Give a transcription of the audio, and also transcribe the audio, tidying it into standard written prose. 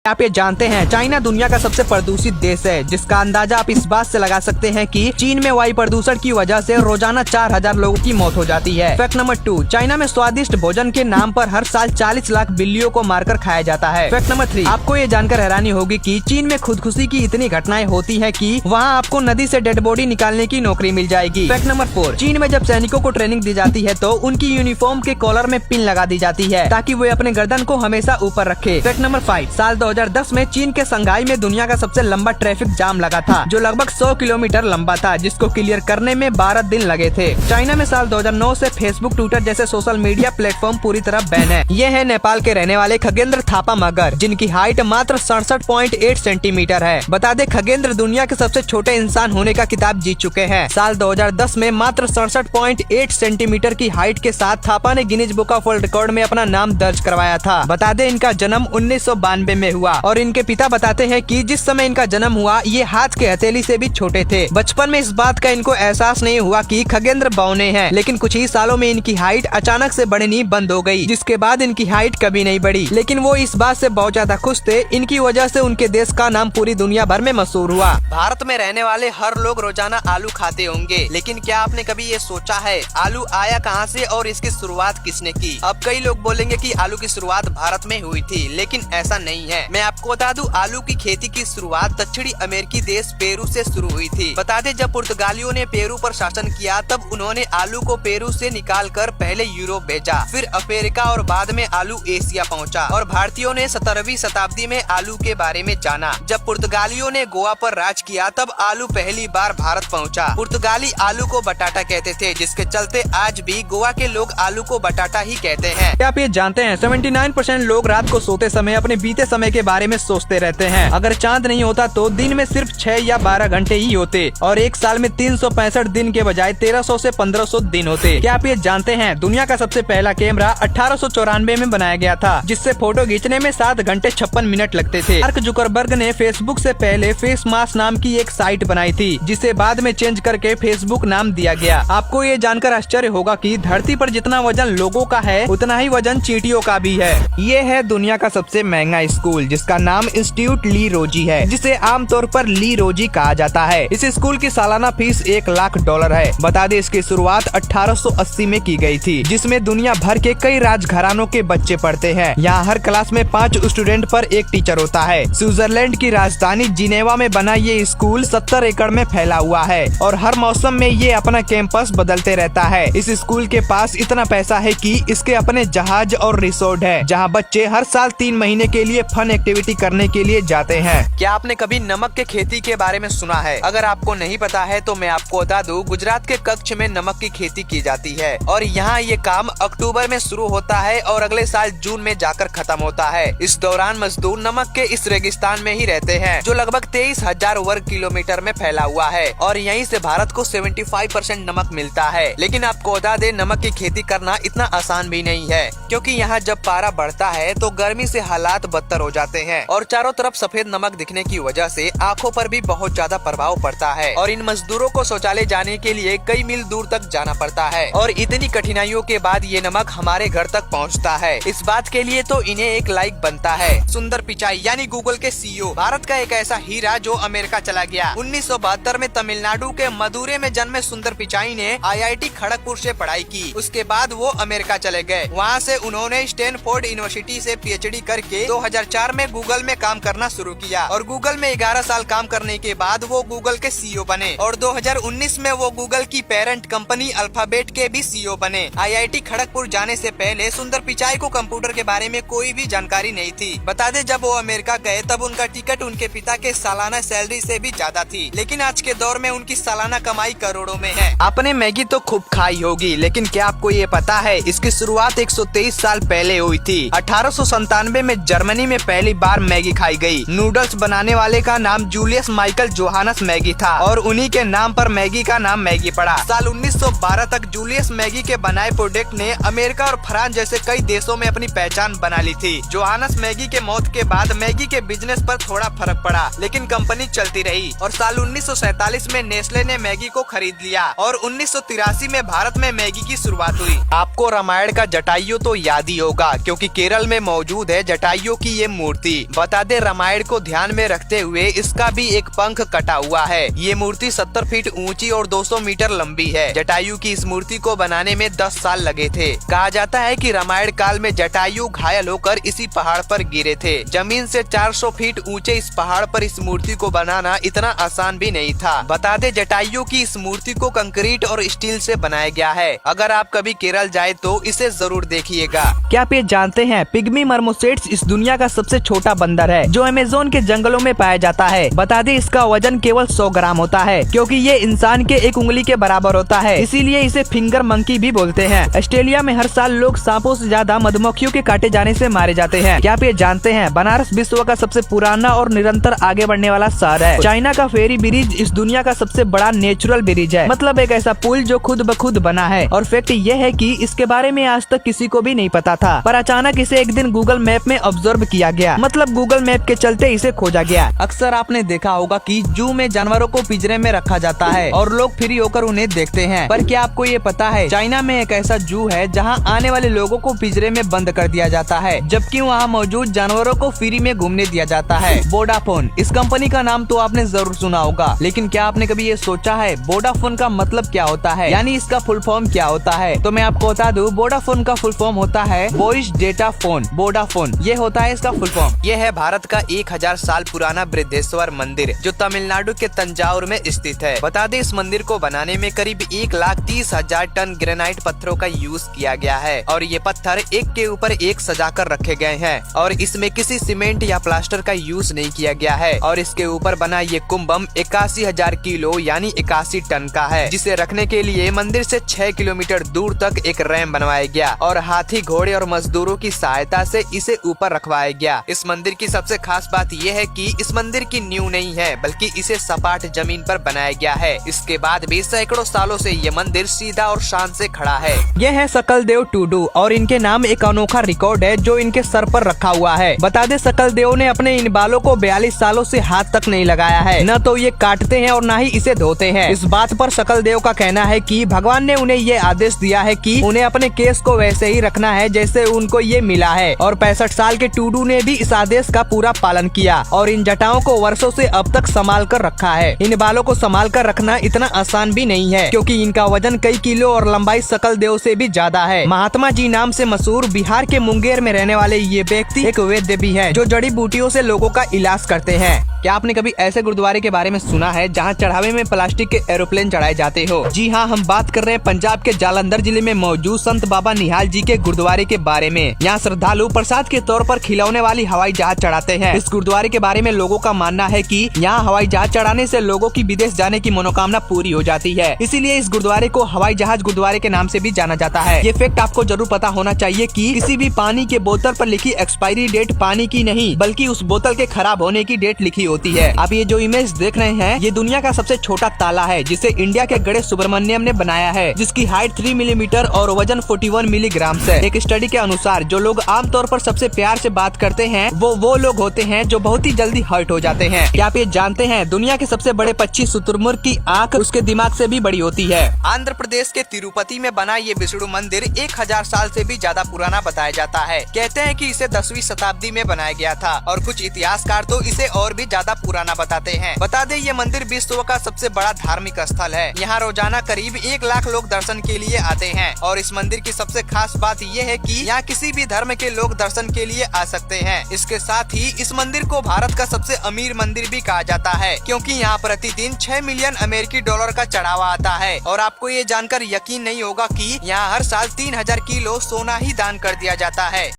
आप ये जानते हैं चाइना दुनिया का सबसे प्रदूषित देश है, जिसका अंदाजा आप इस बात से लगा सकते हैं कि चीन में वायु प्रदूषण की वजह से रोजाना 4000 लोगों की मौत हो जाती है। फैक्ट नंबर 2, चाइना में स्वादिष्ट भोजन के नाम पर हर साल 40 लाख बिल्लियों को मारकर खाया जाता है। फैक्ट नंबर 3, आपको ये जानकर हैरानी होगी कि चीन में खुदकुशी की इतनी घटनाएं होती है कि वहाँ आपको नदी से डेड बॉडी निकालने की नौकरी मिल जाएगी। फैक्ट नंबर 4, चीन में जब सैनिकों को ट्रेनिंग दी जाती है तो उनकी यूनिफॉर्म के कॉलर में पिन लगा दी जाती है ताकि वे अपने गर्दन को हमेशा ऊपर रखे। फैक्ट नंबर 5, साल 2010 में चीन के संघाई में दुनिया का सबसे लंबा ट्रैफिक जाम लगा था, जो लगभग 100 किलोमीटर लंबा था, जिसको क्लियर करने में 12 दिन लगे थे। चाइना में साल 2009 से फेसबुक, ट्विटर जैसे सोशल मीडिया प्लेटफॉर्म पूरी तरह बैन है। ये है नेपाल के रहने वाले खगेंद्र थापा मगर, जिनकी हाइट मात्र 67.8 सेंटीमीटर है। बता दे खगेंद्र दुनिया के सबसे छोटे इंसान होने का खिताब जीत चुके हैं। साल 2010 में मात्र 67.8 सेंटीमीटर की हाइट के साथ थापा ने Guinness book of world record में अपना नाम दर्ज करवाया था। बता दे इनका जन्म 1992 में हुआ और इनके पिता बताते हैं कि जिस समय इनका जन्म हुआ ये हाथ के हथेली से भी छोटे थे। बचपन में इस बात का इनको एहसास नहीं हुआ कि खगेंद्र बौने हैं, लेकिन कुछ ही सालों में इनकी हाइट अचानक से बढ़नी बंद हो गई, जिसके बाद इनकी हाइट कभी नहीं बढ़ी। लेकिन वो इस बात से बहुत ज्यादा खुश थे। इनकी वजह से उनके देश का नाम पूरी दुनिया भर में मशहूर हुआ। भारत में रहने वाले हर लोग रोजाना आलू खाते होंगे, लेकिन क्या आपने कभी ये सोचा है आलू आया कहाँ से और इसकी शुरुआत किसने की? अब कई लोग बोलेंगे कि आलू की शुरुआत भारत में हुई थी, लेकिन ऐसा नहीं है। मैं आपको बता दूं, आलू की खेती की शुरुआत दक्षिणी अमेरिकी देश पेरू से शुरू हुई थी। बता दें जब पुर्तगालियों ने पेरू पर शासन किया तब उन्होंने आलू को पेरू से निकालकर पहले यूरोप भेजा, फिर अफ्रीका और बाद में आलू एशिया पहुंचा। और भारतीयों ने 17वीं शताब्दी में आलू के बारे में जाना। जब पुर्तगालियों ने गोवा पर राज किया तब आलू पहली बार भारत पहुंचा। पुर्तगाली आलू को बटाटा कहते थे, जिसके चलते आज भी गोवा के लोग आलू को बटाटा ही कहते हैं। क्या आप ये जानते हैं 79% लोग रात को सोते समय अपने बीते समय के बारे में सोचते रहते हैं। अगर चांद नहीं होता तो दिन में सिर्फ 6 या 12 घंटे ही होते और एक साल में 365 दिन के बजाय 1300 से 1500 दिन होते। क्या आप ये जानते हैं दुनिया का सबसे पहला कैमरा 1894 में बनाया गया था, जिससे फोटो खींचने में 7 घंटे 56 मिनट लगते थे। मार्क जुकरबर्ग ने फेसबुक से पहले फेस मास्क नाम की एक साइट बनाई थी, जिसे बाद में चेंज करके फेसबुक नाम दिया गया। आपको ये जानकर आश्चर्य होगा कि धरती पर जितना वजन लोगों का है उतना ही वजन चींटियों का भी है। ये है दुनिया का सबसे महंगा स्कूल, जिसका नाम इंस्टीट्यूट ली रोजी है, जिसे आमतौर पर ली रोजी कहा जाता है। इस स्कूल की सालाना फीस $1 लाख है। बता दें इसकी शुरुआत 1880 में की गई थी, जिसमें दुनिया भर के कई राजघरानों के बच्चे पढ़ते हैं। यहाँ हर क्लास में 5 स्टूडेंट पर एक टीचर होता है। स्विट्जरलैंड की राजधानी जिनेवा में बना ये स्कूल 70 एकड़ में फैला हुआ है और हर मौसम में ये अपना कैंपस बदलते रहता है। इस स्कूल के पास इतना पैसा है कि इसके अपने जहाज और रिसोर्ट है, जहाँ बच्चे हर साल 3 महीने के लिए फन एक्टिविटी करने के लिए जाते हैं। क्या आपने कभी नमक के खेती के बारे में सुना है? अगर आपको नहीं पता है तो मैं आपको बता दूं, गुजरात के कच्छ में नमक की खेती की जाती है और यहाँ ये काम अक्टूबर में शुरू होता है और अगले साल जून में जाकर खत्म होता है। इस दौरान मजदूर नमक के इस रेगिस्तान में ही रहते हैं, जो लगभग 23,000 वर्ग किलोमीटर में फैला हुआ है और यहीं से भारत को 75% नमक मिलता है। लेकिन आपको बता दें नमक की खेती करना इतना आसान भी नहीं है, क्योंकि यहाँ जब पारा बढ़ता है तो गर्मी से हालात बदतर हो जाते हैं और चारों तरफ सफेद नमक दिखने की वजह से आंखों पर भी बहुत ज्यादा प्रभाव पड़ता है और इन मजदूरों को शौचालय जाने के लिए कई मील दूर तक जाना पड़ता है और इतनी कठिनाइयों के बाद ये नमक हमारे घर तक पहुंचता है। इस बात के लिए तो इन्हें एक लाइक बनता है। सुंदर पिचाई यानी गूगल के CEO, भारत का एक ऐसा हीरा जो अमेरिका चला गया। 1972 में तमिलनाडु के मदुरै में जन्मे सुंदर पिचाई ने IIT खड़गपुर से पढ़ाई की। उसके बाद वो अमेरिका चले गए। वहाँ से उन्होंने स्टैनफोर्ड यूनिवर्सिटी से PhD करके 2004 में गूगल में काम करना शुरू किया और गूगल में 11 साल काम करने के बाद वो गूगल के CEO बने और 2019 में वो गूगल की पेरेंट कंपनी अल्फाबेट के भी CEO बने। IIT खड़गपुर जाने से पहले सुंदर पिचाई को कंप्यूटर के बारे में कोई भी जानकारी नहीं थी। बता दे जब वो अमेरिका गए तब उनका टिकट उनके पिता के सालाना सैलरी से भी ज्यादा थी, लेकिन आज के दौर में उनकी सालाना कमाई करोड़ों में है। आपने मैगी तो खूब खाई होगी, लेकिन क्या आपको ये पता है इसकी शुरुआत 123 साल पहले हुई थी। 1897 में जर्मनी में पहली बार मैगी खाई गई। नूडल्स बनाने वाले का नाम जूलियस माइकल जोहानस मैगी था और उन्हीं के नाम पर मैगी का नाम मैगी पड़ा। साल 1912 तक जूलियस मैगी के बनाए प्रोडक्ट ने अमेरिका और फ्रांस जैसे कई देशों में अपनी पहचान बना ली थी। जोहानस मैगी के मौत के बाद मैगी के बिजनेस पर थोड़ा फर्क पड़ा, लेकिन कंपनी चलती रही और साल 1947 में नेस्ले ने मैगी को खरीद लिया और 1983 में भारत में मैगी की शुरुआत हुई। आपको रामायण का जटायु तो याद ही होगा, क्योंकि केरल में मौजूद है जटायु की ये मूर्ति। मूर्ति। बता दे रामायण को ध्यान में रखते हुए इसका भी एक पंख कटा हुआ है। ये मूर्ति 70 फीट ऊंची और 200 मीटर लंबी है। जटायु की इस मूर्ति को बनाने में 10 साल लगे थे। कहा जाता है कि रामायण काल में जटायु घायल होकर इसी पहाड़ पर गिरे थे। जमीन से 400 फीट ऊंचे इस पहाड़ पर इस मूर्ति को बनाना इतना आसान भी नहीं था। बता दे जटायु की इस मूर्ति को कंक्रीट और स्टील से बनाया गया है। अगर आप कभी केरल जाए तो इसे जरूर देखिएगा। क्या आप ये जानते हैं पिग्मी मर्मोसेट्स इस दुनिया का सबसे छोटा बंदर है जो अमेज़न के जंगलों में पाया जाता है। बता दे इसका वजन केवल 100 ग्राम होता है, क्योंकि ये इंसान के एक उंगली के बराबर होता है, इसीलिए इसे फिंगर मंकी भी बोलते हैं। ऑस्ट्रेलिया में हर साल लोग सांपों से ज्यादा मधुमक्खियों के काटे जाने से मारे जाते हैं। क्या आप ये जानते हैं बनारस विश्व का सबसे पुराना और निरंतर आगे बढ़ने वाला शहर है। चाइना का फेरी ब्रिज इस दुनिया का सबसे बड़ा नेचुरल ब्रिज है, मतलब एक ऐसा पुल जो खुद ब खुद बना है। और फैक्ट ये है कि इसके बारे में आज तक किसी को भी नहीं पता था, पर अचानक इसे एक दिन गूगल मैप में ऑब्जर्व किया गया, मतलब गूगल मैप के चलते इसे खोजा गया। अक्सर आपने देखा होगा कि जू में जानवरों को पिंजरे में रखा जाता है और लोग फ्री होकर उन्हें देखते हैं, पर क्या आपको ये पता है चाइना में एक ऐसा जू है जहां आने वाले लोगों को पिंजरे में बंद कर दिया जाता है, जबकि वहां मौजूद जानवरों को फ्री में घूमने दिया जाता है। वोडाफोन, इस कंपनी का नाम तो आपने जरूर सुना होगा, लेकिन क्या आपने कभी ये सोचा है वोडाफोन का मतलब क्या होता है, यानी इसका फुल फॉर्म क्या होता है? तो मैं आपको बता दूं, वोडाफोन का फुल फॉर्म होता है वॉइस डेटा फोन। वोडाफोन ये होता है इसका फुल फॉर्म। ये है भारत का 1000 साल पुराना बृहदेश्वर मंदिर जो तमिलनाडु के तंजावुर में स्थित है। बता दें इस मंदिर को बनाने में करीब 1,30,000 टन ग्रेनाइट पत्थरों का यूज किया गया है और ये पत्थर एक के ऊपर एक सजाकर रखे गए हैं और इसमें किसी सीमेंट या प्लास्टर का यूज नहीं किया गया है। और इसके ऊपर बना ये कुंभम 81,000 किलो यानी 81 टन का है, जिसे रखने के लिए मंदिर से 6 किलोमीटर दूर तक एक रैम बनवाया गया और हाथी, घोड़े और मजदूरों की सहायता से इसे ऊपर रखवाया गया। इस मंदिर की सबसे खास बात यह है कि इस मंदिर की नींव नहीं है, बल्कि इसे सपाट जमीन पर बनाया गया है। इसके बाद भी सैकड़ों सालों से ये मंदिर सीधा और शान से खड़ा है। यह है सकल देव टूडू और इनके नाम एक अनोखा रिकॉर्ड है जो इनके सर पर रखा हुआ है। बता दे सकल देव ने अपने इन बालों को 42 सालों से हाथ तक नहीं लगाया है, न तो ये काटते हैं और न ही इसे धोते हैं। इस बात पर सकल देव का कहना है कि भगवान ने उन्हें ये आदेश दिया है कि उन्हें अपने केस को वैसे ही रखना है जैसे उनको ये मिला है। और 65 साल के टूडू ने भी इस आदेश का पूरा पालन किया और इन जटाओं को वर्षों से अब तक संभाल कर रखा है। इन बालों को संभाल कर रखना इतना आसान भी नहीं है, क्योंकि इनका वजन कई किलो और लंबाई सकल देव से भी ज्यादा है। महात्मा जी नाम से मशहूर बिहार के मुंगेर में रहने वाले ये व्यक्ति एक वैद्य भी है जो जड़ी बूटियों से लोगों का इलाज करते हैं। क्या आपने कभी ऐसे गुरुद्वारे के बारे में सुना है जहां चढ़ावे में प्लास्टिक के एरोप्लेन चढ़ाए जाते हो? जी हाँ, हम बात कर रहे हैं पंजाब के जालंधर जिले में मौजूद संत बाबा निहाल जी के गुरुद्वारे के बारे में। यहाँ श्रद्धालु प्रसाद के तौर पर खिलौने वाली हवाई जहाज चढ़ाते हैं। इस गुरुद्वारे के बारे में लोगों का मानना है कि यहाँ हवाई जहाज चढ़ाने से लोगों की विदेश जाने की मनोकामना पूरी हो जाती है, इसीलिए इस गुरुद्वारे को हवाई जहाज गुरुद्वारे के नाम से भी जाना जाता है। ये फैक्ट आपको जरूर पता होना चाहिए कि किसी भी पानी के बोतल पर लिखी एक्सपायरी डेट पानी की नहीं, बल्कि उस बोतल के खराब होने की डेट लिखी होती है। आप ये जो इमेज देख रहे हैं, ये दुनिया का सबसे छोटा ताला है जिसे इंडिया के गणेश सुब्रमण्यम ने बनाया है, जिसकी हाइट 3 मिलीमीटर और वजन 41 मिलीग्राम है। एक स्टडी के अनुसार जो लोग आमतौर पर सबसे प्यार से बात करते हैं वो लोग होते हैं जो बहुत ही जल्दी हर्ट हो जाते हैं। क्या आप ये जानते हैं दुनिया के सबसे बड़े पक्षी शुतुरमुर्ग की आंख उसके दिमाग से भी बड़ी होती है। आंध्र प्रदेश के तिरुपति में बना ये विष्णु मंदिर 1000 साल से भी ज्यादा पुराना बताया जाता है। कहते हैं कि इसे 10वीं शताब्दी में बनाया गया था और कुछ इतिहासकार तो इसे और भी ज्यादा पुराना बताते हैं। बता दें ये मंदिर विश्व का सबसे बड़ा धार्मिक स्थल है। यहाँ रोजाना करीब 1 लाख लोग दर्शन के लिए आते हैं और इस मंदिर की सबसे खास बात ये है कि यहाँ किसी भी धर्म के लोग दर्शन के लिए आ सकते हैं। इसके साथ ही इस मंदिर को भारत का सबसे अमीर मंदिर भी कहा जाता है, क्योंकि यहाँ प्रतिदिन 6 मिलियन अमेरिकी डॉलर का चढ़ावा आता है। और आपको ये जानकर यकीन नहीं होगा कि यहाँ हर साल 3000 किलो सोना ही दान कर दिया जाता है।